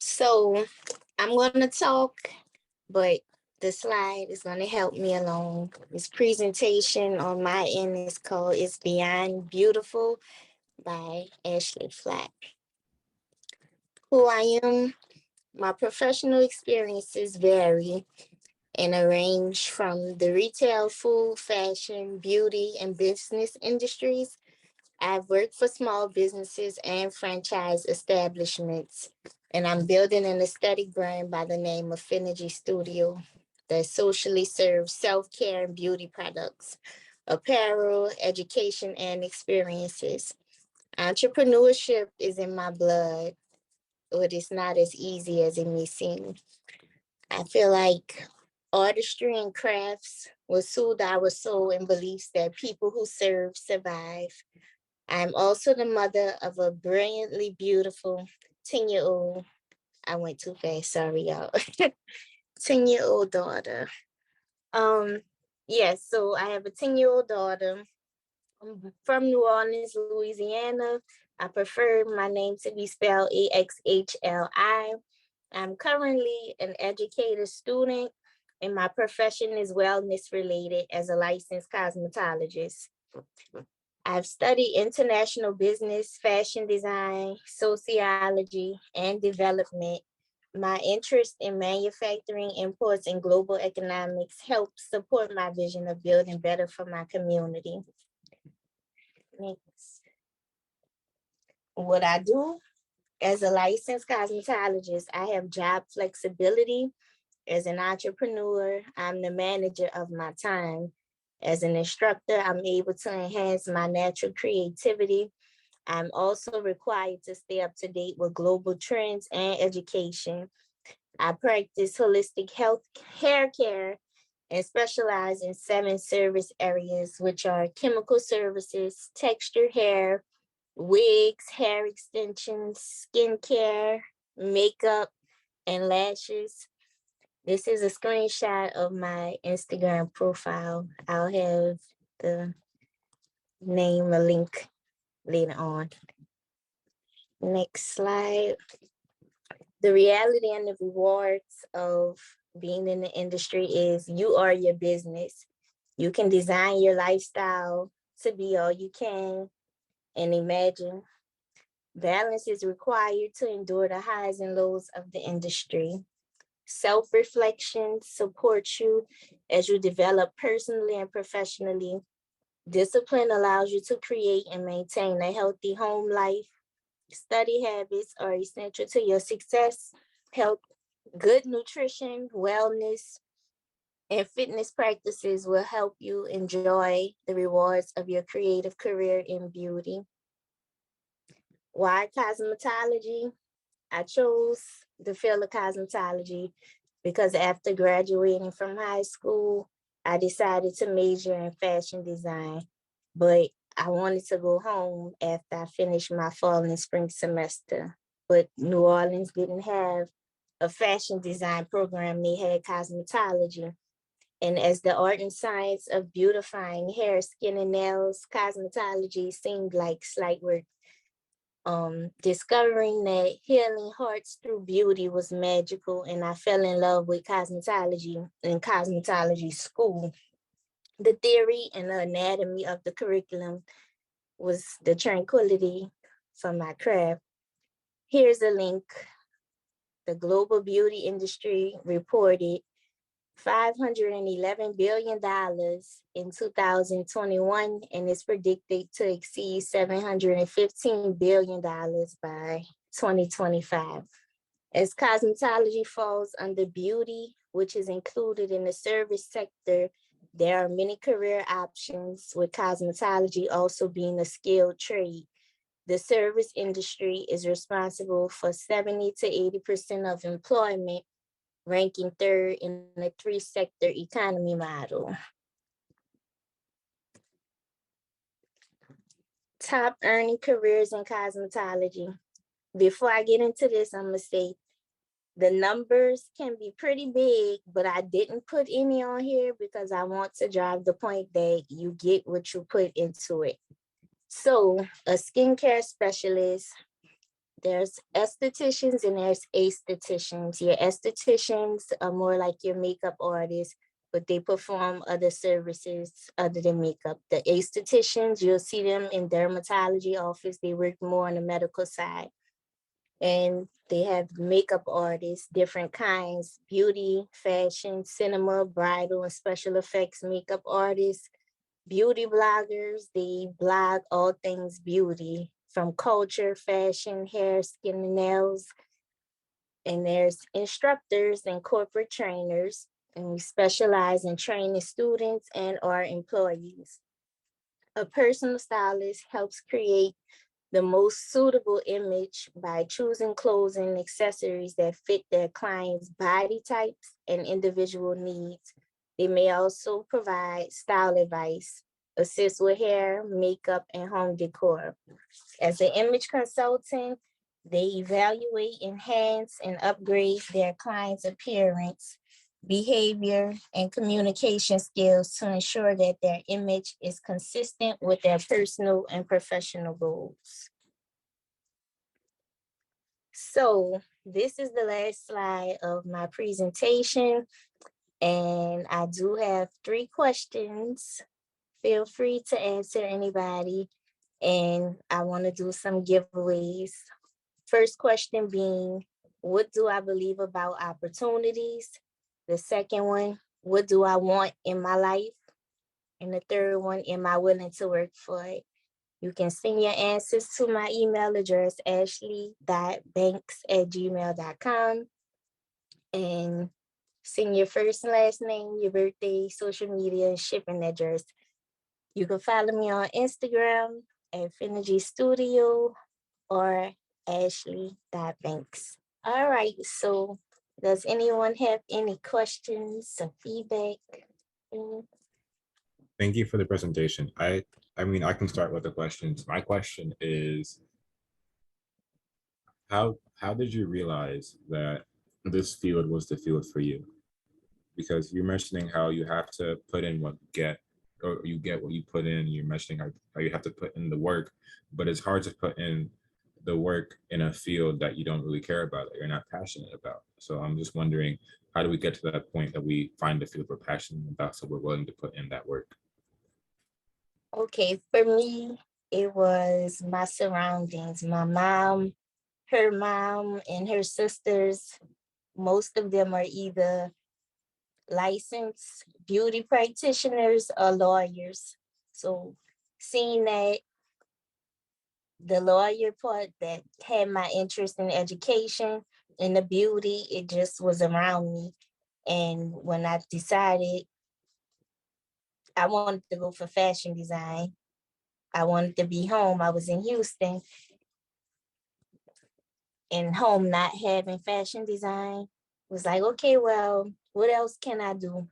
So I'm gonna talk, but the slide is gonna help me along. This presentation on my end is called "It's Beyond Beautiful" by Ashley Flot. Who I am, my professional experiences vary and range from the retail, food, fashion, beauty, and business industries. I've worked for small businesses and franchise establishments, and I'm building an aesthetic brand by the name of Finergy Studio that socially serves self care and beauty products, apparel, education, and experiences. Entrepreneurship is in my blood, but it's not as easy as it may seem. I feel like artistry and crafts will soothe our soul and beliefs that people who serve survive. I'm also the mother of a brilliantly beautiful 10-year-old. I went too fast, sorry, y'all. 10-year-old daughter. Um, yes, so I have a 10-year-old daughter. I'm from New Orleans, Louisiana. I prefer my name to be spelled AXHLI. I'm currently an educator student, and my profession is wellness related as a licensed cosmetologist. I've studied international business, fashion design, sociology, and development. My interest in manufacturing, imports, and global economics helps support my vision of building better for my community. Next. What I do as a licensed cosmetologist, I have job flexibility. As an entrepreneur, I'm the manager of my time. As an instructor, I'm able to enhance my natural creativity. I'm also required to stay up to date with global trends and education. I practice holistic health hair care and specialize in 7 service areas, which are chemical services, texture hair, wigs, hair extensions, skincare, makeup, and lashes. This is a screenshot of my Instagram profile. I'll have the name, a link later on. Next slide. The reality and the rewards of being in the industry is you are your business. You can design your lifestyle to be all you can and imagine. Balance is required to endure the highs and lows of the industry. Self-reflection supports you as you develop personally and professionally. Discipline allows you to create and maintain a healthy home life. Study habits are essential to your success. Health, good nutrition, wellness, and fitness practices will help you enjoy the rewards of your creative career in beauty. Why cosmetology? I chose the field of cosmetology because after graduating from high school, I decided to major in fashion design, but I wanted to go home after I finished my fall and spring semester. But New Orleans didn't have a fashion design program, they had cosmetology. And as the art and science of beautifying hair, skin, and nails, cosmetology seemed like slight work. Discovering that healing hearts through beauty was magical, and I fell in love with cosmetology in cosmetology school. The theory and the anatomy of the curriculum was the tranquility for my craft. Here's a link. The global beauty industry reported $511 billion in 2021 and is predicted to exceed $715 billion by 2025. As cosmetology falls under beauty, which is included in the service sector, there are many career options, with cosmetology also being a skilled trade. The service industry is responsible for 70 to 80% of employment, ranking third in a 3-sector economy model. Top earning careers in cosmetology. Before I get into this, I'm going to say the numbers can be pretty big, but I didn't put any on here because I want to drive the point that you get what you put into it. So, a skincare specialist, There's estheticians and there's aestheticians. Your estheticians are more like your makeup artists, but they perform other services other than makeup. The aestheticians, you'll see them in dermatology office. They work more on the medical side. And they have makeup artists, different kinds, beauty, fashion, cinema, bridal, and special effects makeup artists. Beauty bloggers, they blog all things beauty, from culture, fashion, hair, skin, and nails. And there's instructors and corporate trainers, and we specialize in training students and our employees. A personal stylist helps create the most suitable image by choosing clothes and accessories that fit their client's body types and individual needs. They may also provide style advice, assist with hair, makeup, and home decor. As an image consultant, they evaluate, enhance, and upgrade their client's appearance, behavior, and communication skills to ensure that their image is consistent with their personal and professional goals. So this is the last slide of my presentation, and I do have 3 questions. Feel free to answer anybody, and I want to do some giveaways. First question being, what do I believe about opportunities? The second one, what do I want in my life? And the third one, am I willing to work for it? You can send your answers to my email address, ashley.banks@gmail.com, and send your first and last name, your birthday, social media, and shipping address. You can follow me on Instagram at Finergy Studio or ashley.banks. All right, so does anyone have any questions or feedback? Thank you for the presentation. I mean, I can start with the questions. My question is, how did you realize that this field was the field for you? Because you're mentioning how you have to put in what you get, or you get what you put in. You're mentioning how you have to put in the work, but it's hard to put in the work in a field that you don't really care about, that you're not passionate about. So I'm just wondering, how do we get to that point that we find the field we're passionate about, so we're willing to put in that work? Okay, for me, it was my surroundings. My mom, her mom, and her sisters, most of them are either licensed beauty practitioners or lawyers. So seeing that the lawyer part that had my interest in education and the beauty, it just was around me. And when I decided I wanted to go for fashion design, I wanted to be home. I was in Houston, and home not having fashion design was like, okay, well, what else can I do?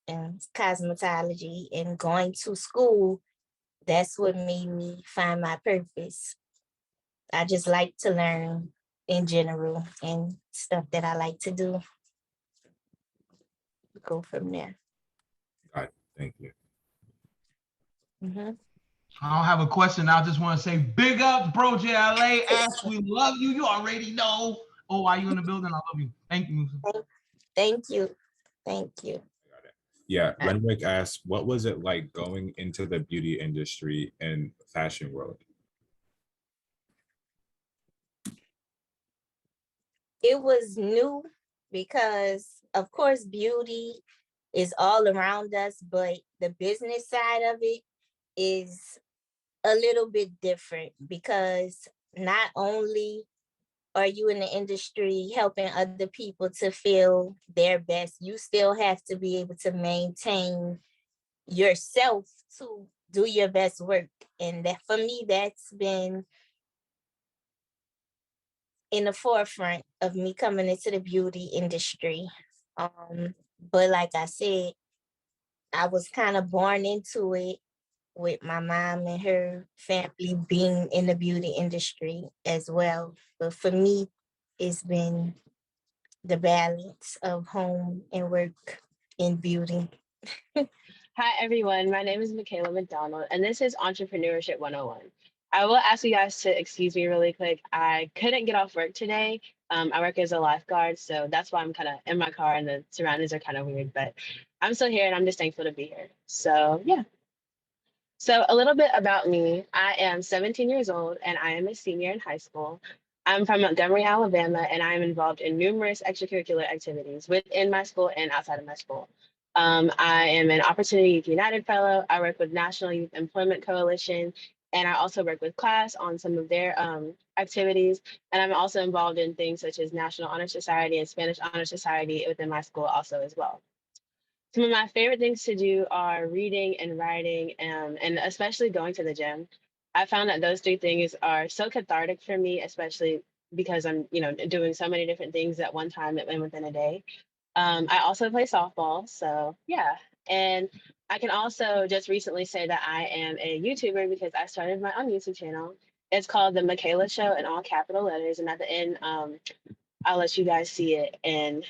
And cosmetology and going to school, that's what made me find my purpose. I just like to learn in general and stuff that I like to do. Go from there. All right, thank you. Mm-hmm. I don't have a question. I just want to say big up, bro, JLA. Ash, we love you. You already know. Oh, why you in the building? I love you. Thank you. Thank you. Thank you. Yeah, Renwick asked, what was it like going into the beauty industry and fashion world? It was new because, of course, beauty is all around us, but the business side of it is a little bit different because not only are you in the industry helping other people to feel their best, you still have to be able to maintain yourself to do your best work. And that, for me, that's been in the forefront of me coming into the beauty industry. But like I said, I was kind of born into it with my mom and her family being in the beauty industry as well. But for me, it's been the balance of home and work in beauty. Hi, everyone. My name is Makayla McDonald, and this is Entrepreneurship 101. I will ask you guys to excuse me really quick. I couldn't get off work today. I work as a lifeguard, so that's why I'm kind of in my car and the surroundings are kind of weird, but I'm still here and I'm just thankful to be here. So yeah. So a little bit about me. I am 17 years old and I am a senior in high school. I'm from Montgomery, Alabama, and I am involved in numerous extracurricular activities within my school and outside of my school. I am an Opportunity Youth United Fellow. I work with National Youth Employment Coalition, and I also work with class on some of their activities. And I'm also involved in things such as National Honor Society and Spanish Honor Society within my school also as well. Some of my favorite things to do are reading and writing, and especially going to the gym. I found that those three things are so cathartic for me, especially because I'm, doing so many different things at one time and within a day. I also play softball, so yeah. And I can also just recently say that I am a YouTuber because I started my own YouTube channel. It's called The Makayla Show in all capital letters, and at the end, I'll let you guys see it. And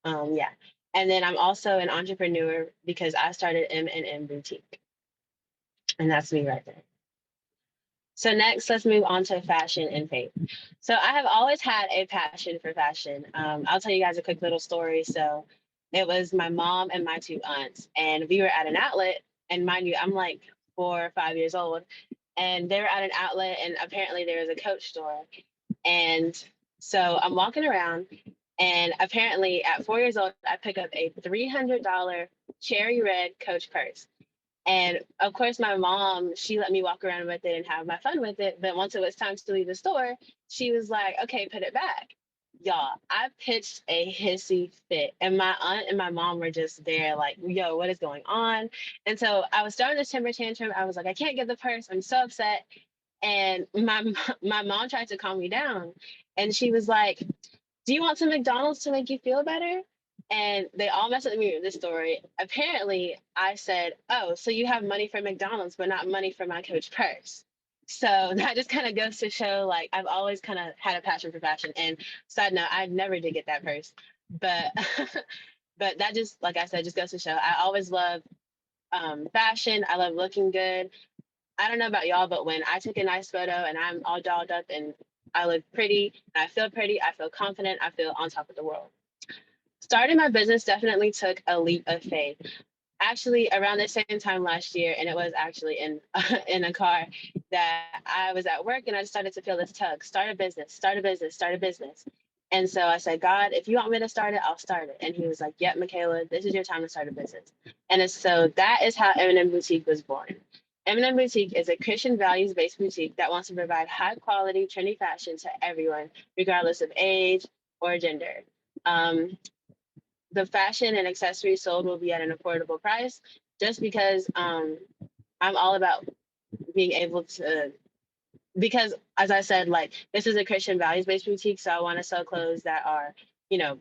yeah. And then I'm also an entrepreneur because I started M&M Boutique. And that's me right there. So next, let's move on to fashion and faith. So I have always had a passion for fashion. I'll tell you guys a quick little story. So it was my mom and my two aunts, and we were at an outlet. And mind you, I'm like 4 or 5 years old, and they were at an outlet, and apparently there was a Coach store. And so I'm walking around, and apparently at 4 years old, I pick up a $300 cherry red Coach purse. And of course, my mom, she let me walk around with it and have my fun with it. But once it was time to leave the store, she was like, okay, put it back. Y'all, I pitched a hissy fit. And my aunt and my mom were just there like, yo, what is going on? And so I was starting this temper tantrum. I was like, I can't get the purse. I'm so upset. And my mom tried to calm me down. And she was like, do you want some McDonald's to make you feel better? And they all messed with me with this story. Apparently, I said, oh, so you have money for McDonald's, but not money for my Coach purse. So that just kind of goes to show, like, I've always kind of had a passion for fashion. And side note, I never did get that purse. But but that just, like I said, just goes to show I always love fashion. I love looking good. I don't know about y'all, but when I take a nice photo and I'm all dolled up and I look pretty, and I feel confident, I feel on top of the world. Starting my business definitely took a leap of faith. Actually, around the same time last year, and it was actually in in a car, that I was at work and I started to feel this tug: start a business, start a business, start a business. And so I said, God, if you want me to start it, I'll start it. And he was like, yep, Makayla, this is your time to start a business. And so that is how M&M Boutique was born. M&M Boutique is a Christian values-based boutique that wants to provide high-quality, trendy fashion to everyone, regardless of age or gender. The fashion and accessories sold will be at an affordable price, just because I'm all about being able to, because as I said, like, this is a Christian values-based boutique, so I want to sell clothes that are,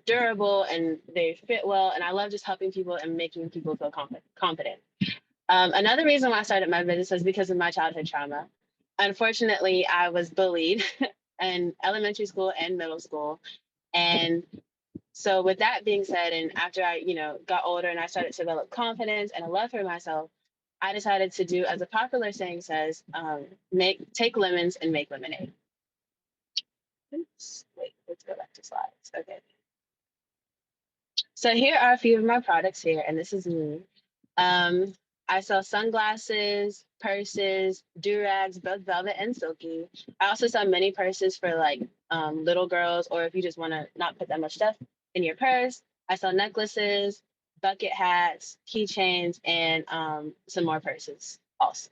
durable and they fit well. And I love just helping people and making people feel confident. Another reason why I started my business was because of my childhood trauma. Unfortunately, I was bullied in elementary school and middle school. And so with that being said, and after I, got older and I started to develop confidence and a love for myself, I decided to do, as a popular saying says, take lemons and make lemonade. Oops, wait, let's go back to slides. Okay. So here are a few of my products here, and this is me. I sell sunglasses, purses, do-rags, both velvet and silky. I also sell mini purses for like little girls, or if you just want to not put that much stuff in your purse. I sell necklaces, bucket hats, keychains, and some more purses also.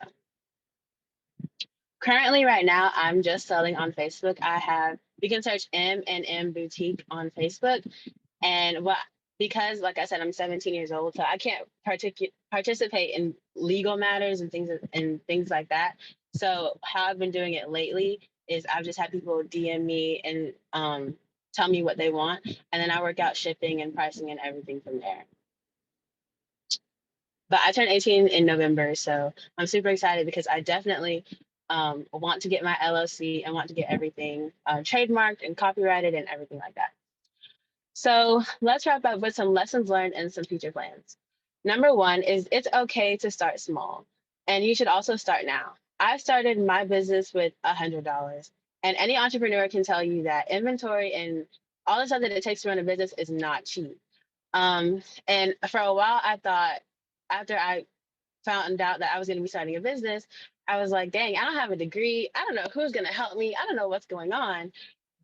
Currently, right now, I'm just selling on Facebook. You can search M&M Boutique on Facebook. And because, like I said, I'm 17 years old, so I can't participate in legal matters and things like that. So how I've been doing it lately is I've just had people DM me and tell me what they want, and then I work out shipping and pricing and everything from there. But I turned 18 in November, so I'm super excited because I definitely want to get my LLC and want to get everything trademarked and copyrighted and everything like that. So let's wrap up with some lessons learned and some future plans. Number one is it's okay to start small, and you should also start now. I started my business with $100. And any entrepreneur can tell you that inventory and all the stuff that it takes to run a business is not cheap. And for a while, I thought after I found out that I was going to be starting a business, I was like, dang, I don't have a degree. I don't know who's going to help me. I don't know what's going on.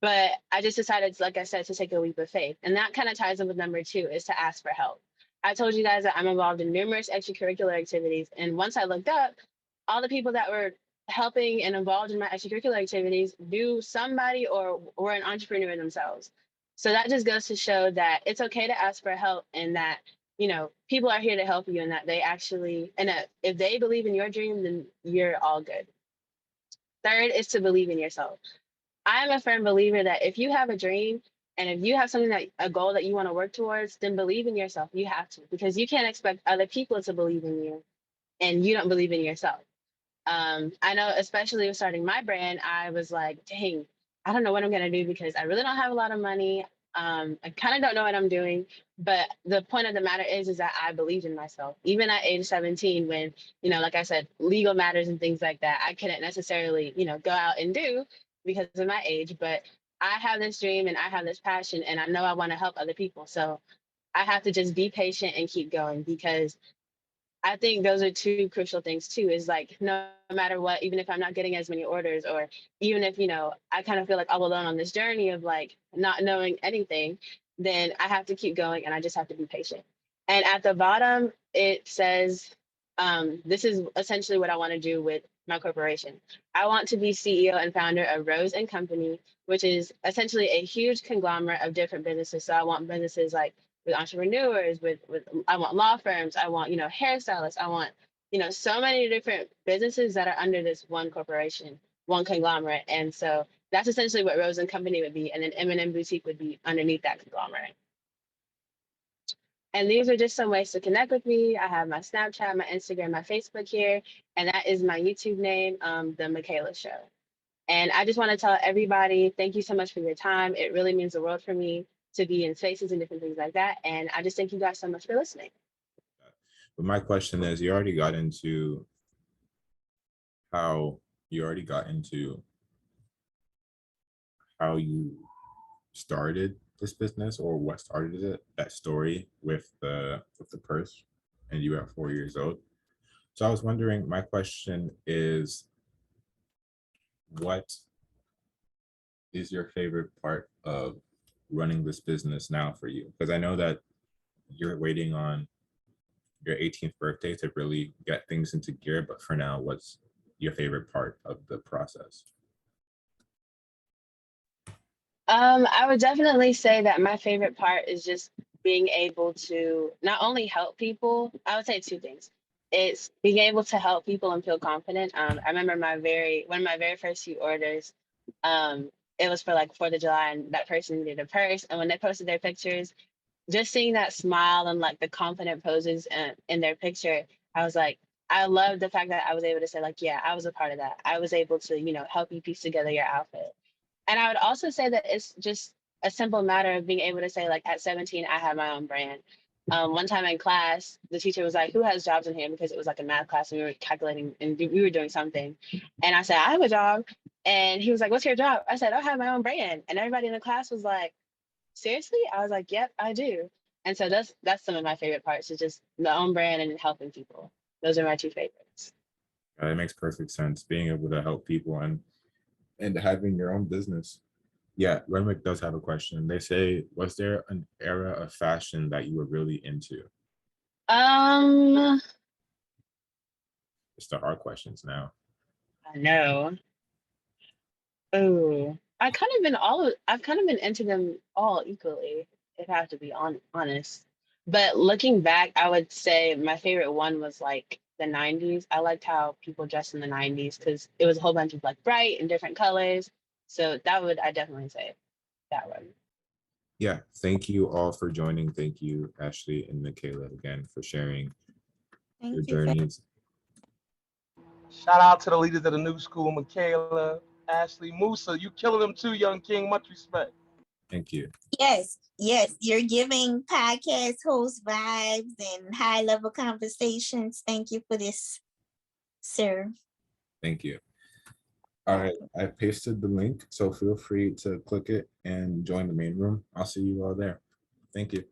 But I just decided, like I said, to take a leap of faith. And that kind of ties in with number 2 is to ask for help. I told you guys that I'm involved in numerous extracurricular activities. And once I looked up, all the people that were helping and involved in my extracurricular activities knew somebody or were an entrepreneur themselves. So that just goes to show that it's okay to ask for help, and that, you know, people are here to help you, and that they actually, and that if they believe in your dream, then you're all good. Third is to believe in yourself. I'm a firm believer that if you have a dream and if you have something that a goal that you want to work towards, then believe in yourself. You have to, because you can't expect other people to believe in you and you don't believe in yourself. I know, especially with starting my brand, I was like, dang, I don't know what I'm going to do because I really don't have a lot of money. I kind of don't know what I'm doing. But the point of the matter is that I believed in myself. Even at age 17, when, you know, like I said, legal matters and things like that, I couldn't necessarily, you know, go out and do because of my age. But I have this dream and I have this passion, and I know I want to help other people. So I have to just be patient and keep going, because I think those are 2 crucial things too, is like, no matter what, even if I'm not getting as many orders, or even if, you know, I kind of feel like all alone on this journey of like not knowing anything, then I have to keep going and I just have to be patient. And at the bottom, it says, this is essentially what I want to do with my corporation. I want to be CEO and founder of Rose and Company, which is essentially a huge conglomerate of different businesses. So I want businesses like with entrepreneurs, with I want law firms, I want, you know, hairstylists, I want, you know, so many different businesses that are under this one corporation, one conglomerate. And so that's essentially what Rose and Company would be, and then M&M Boutique would be underneath that conglomerate. And these are just some ways to connect with me. I have my Snapchat, my Instagram, my Facebook here, and that is my YouTube name, The Makayla Show. And I just want to tell everybody, thank you so much for your time. It really means the world for me to be in spaces and different things like that. And I just thank you guys so much for listening. But my question is, you already got into how you started this business, or what started it, that story with the purse, and you were 4 years old. So I was wondering, my question is, what is your favorite part of running this business now for you? Because I know that you're waiting on your 18th birthday to really get things into gear, but for now, what's your favorite part of the process? I would definitely say that my favorite part is just being able to not only help people. I would say 2 things. It's being able to help people and feel confident. I remember one of my very first few orders, it was for like 4th of July, and that person needed a purse. And when they posted their pictures, just seeing that smile and like the confident poses in their picture, I was like, I love the fact that I was able to say like, yeah, I was a part of that. I was able to, you know, help you piece together your outfit. And I would also say that it's just a simple matter of being able to say, like, at 17, I have my own brand. One time in class, the teacher was like, who has jobs in here? Because it was like a math class and we were calculating and we were doing something. And I said, I have a job. And he was like, what's your job? I said, I have my own brand. And everybody in the class was like, seriously? I was like, yep, I do. And so that's some of my favorite parts, is just the own brand and helping people. Those are my 2 favorites. It makes perfect sense, being able to help people and having your own business. Yeah, Renwick does have a question. They say, was there an era of fashion that you were really into? I It's the hard questions now. know. Oh, I've kind of been into them all equally, if I have to be honest. But looking back, I would say my favorite one was like the 90s. I liked how people dressed in the 90s because it was a whole bunch of like bright and different colors. So I definitely say that one. Yeah, thank you all for joining. Thank you, Ashley and Makayla, again, for sharing your Thank you. journeys. Shout out to the leaders of the new school, Makayla, Ashley, Musa. You killing them too, young king. Much respect. Thank you. Yes, you're giving podcast host vibes and high level conversations. Thank you for this, sir. Thank you. All right, I pasted the link, so feel free to click it and join the main room. I'll see you all there. Thank you.